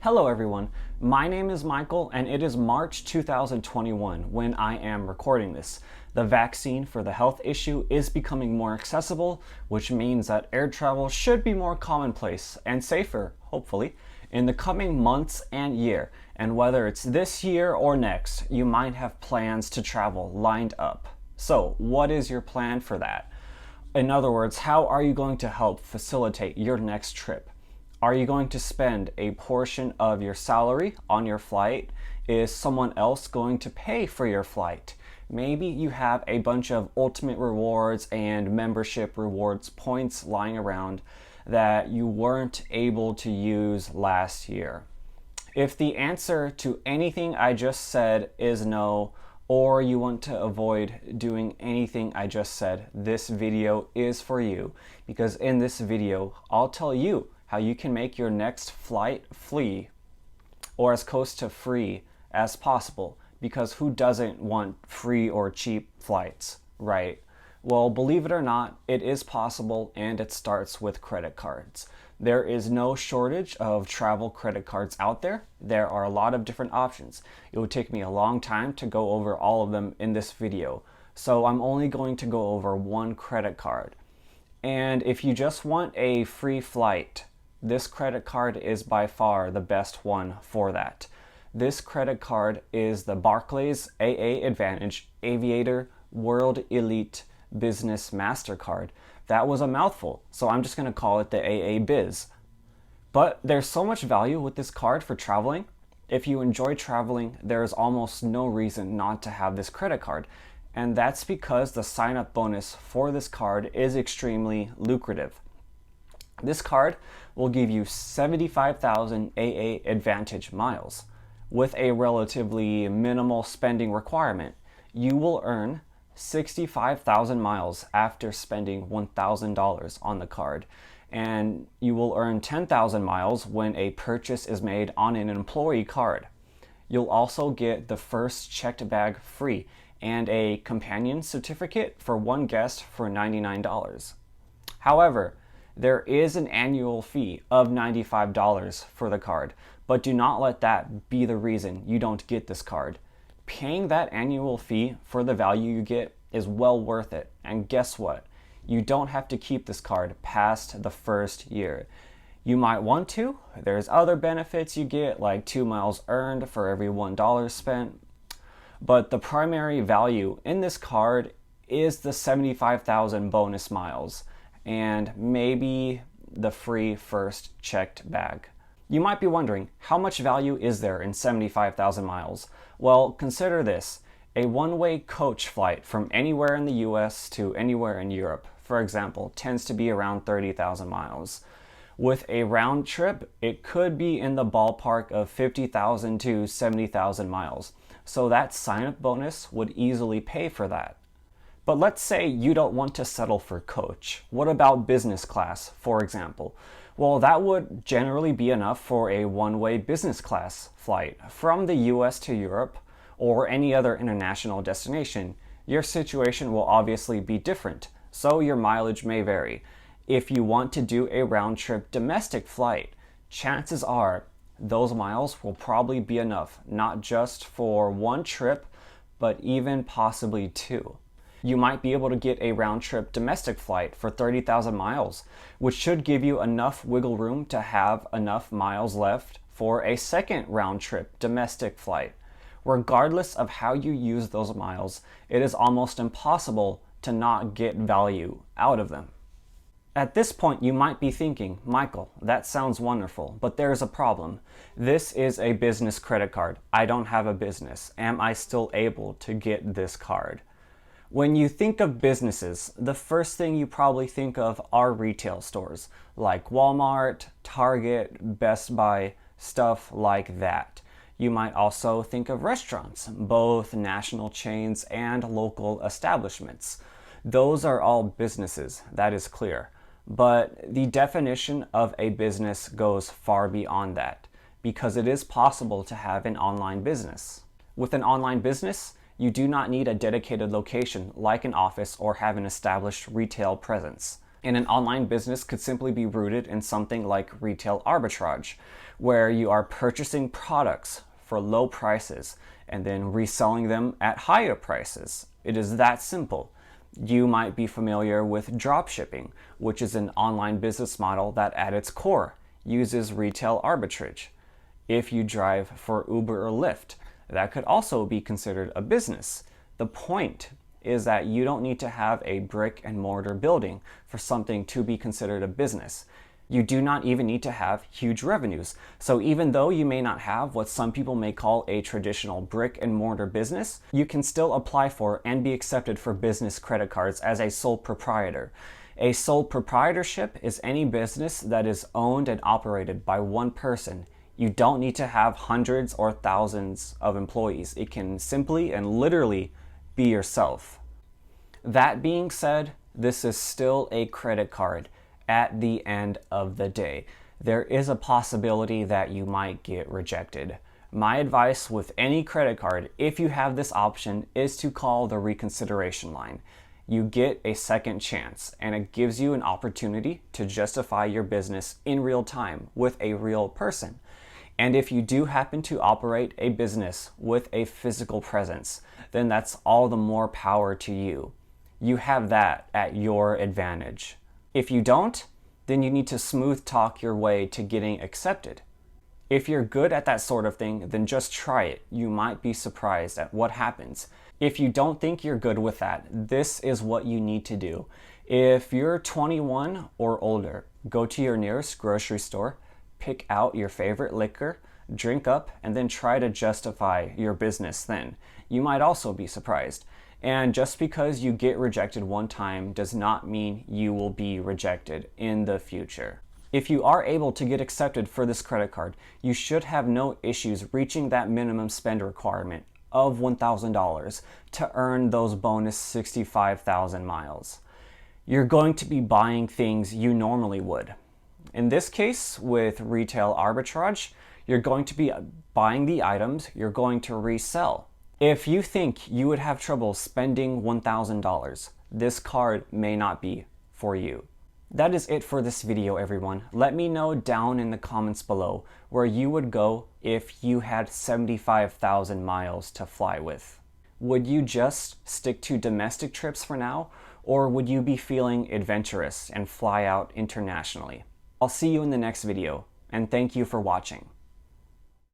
Hello everyone, my name is Michael and it is March 2021 when I am recording this. The vaccine for the health issue is becoming more accessible, which means that air travel should be more commonplace and safer, hopefully, in the coming months and year. And whether it's this year or next, you might have plans to travel lined up. So, what is your plan for that? In other words, how are you going to help facilitate your next trip? Are you going to spend a portion of your salary on your flight? Is someone else going to pay for your flight? Maybe you have a bunch of ultimate rewards and membership rewards points lying around that you weren't able to use last year. If the answer to anything I just said is no, or you want to avoid doing anything I just said, this video is for you, because in this video, I'll tell you how you can make your next flight free, or as close to free as possible, because who doesn't want free or cheap flights, right? Well, believe it or not, it is possible, and it starts with credit cards. There is no shortage of travel credit cards out there. There are a lot of different options. It would take me a long time to go over all of them in this video, so I'm only going to go over one credit card. And if you just want a free flight, this credit card is by far the best one for that. This credit card is the Barclays AAdvantage Aviator World Elite Business Mastercard. That was a mouthful, so I'm just going to call it the AA Biz. But there's so much value with this card for traveling. If you enjoy traveling, there is almost no reason not to have this credit card. And that's because the sign-up bonus for this card is extremely lucrative. This card will give you 75,000 AAdvantage miles. With a relatively minimal spending requirement, you will earn 65,000 miles after spending $1,000 on the card. And you will earn 10,000 miles when a purchase is made on an employee card. You'll also get the first checked bag free and a companion certificate for one guest for $99. However, there is an annual fee of $95 for the card, but do not let that be the reason you don't get this card. Paying that annual fee for the value you get is well worth it. And guess what? You don't have to keep this card past the first year. You might want to. There's other benefits you get, like 2 miles earned for every $1 spent. But the primary value in this card is the 75,000 bonus miles, and maybe the free first checked bag. You might be wondering, how much value is there in 75,000 miles? Well, consider this. A one-way coach flight from anywhere in the US to anywhere in Europe, for example, tends to be around 30,000 miles. With a round trip, it could be in the ballpark of 50,000 to 70,000 miles. So that sign-up bonus would easily pay for that. But let's say you don't want to settle for coach. What about business class, for example? Well, that would generally be enough for a one-way business class flight from the US to Europe or any other international destination. Your situation will obviously be different, so your mileage may vary. If you want to do a round-trip domestic flight, chances are those miles will probably be enough, not just for one trip, but even possibly two. You might be able to get a round-trip domestic flight for 30,000 miles, which should give you enough wiggle room to have enough miles left for a second round-trip domestic flight. Regardless of how you use those miles, it is almost impossible to not get value out of them. At this point, you might be thinking, Michael, that sounds wonderful, but there's a problem. This is a business credit card. I don't have a business. Am I still able to get this card? When you think of businesses, the first thing you probably think of are retail stores, like Walmart, Target, Best Buy, stuff like that. You might also think of restaurants, both national chains and local establishments. Those are all businesses, that is clear. But the definition of a business goes far beyond that, because it is possible to have an online business. With an online business, you do not need a dedicated location like an office or have an established retail presence. And an online business could simply be rooted in something like retail arbitrage, where you are purchasing products for low prices and then reselling them at higher prices. It is that simple. You might be familiar with dropshipping, which is an online business model that at its core uses retail arbitrage. If you drive for Uber or Lyft, that could also be considered a business. The point is that you don't need to have a brick and mortar building for something to be considered a business. You do not even need to have huge revenues. So even though you may not have what some people may call a traditional brick and mortar business, you can still apply for and be accepted for business credit cards as a sole proprietor. A sole proprietorship is any business that is owned and operated by one person. You don't need to have hundreds or thousands of employees. It can simply and literally be yourself. That being said, this is still a credit card at the end of the day. There is a possibility that you might get rejected. My advice with any credit card, if you have this option, is to call the reconsideration line. You get a second chance, and it gives you an opportunity to justify your business in real time with a real person. And if you do happen to operate a business with a physical presence, then that's all the more power to you. You have that at your advantage. If you don't, then you need to smooth talk your way to getting accepted. If you're good at that sort of thing, then just try it. You might be surprised at what happens. If you don't think you're good with that, this is what you need to do. If you're 21 or older, go to your nearest grocery store, pick out your favorite liquor, drink up, and then try to justify your business then. You might also be surprised. And just because you get rejected one time does not mean you will be rejected in the future. If you are able to get accepted for this credit card, you should have no issues reaching that minimum spend requirement of $1,000 to earn those bonus 65,000 miles. You're going to be buying things you normally would. In this case, with retail arbitrage, you're going to be buying the items you're going to resell. If you think you would have trouble spending $1,000, this card may not be for you. That is it for this video, everyone. Let me know down in the comments below where you would go if you had 75,000 miles to fly with. Would you just stick to domestic trips for now, or would you be feeling adventurous and fly out internationally? I'll see you in the next video, and thank you for watching.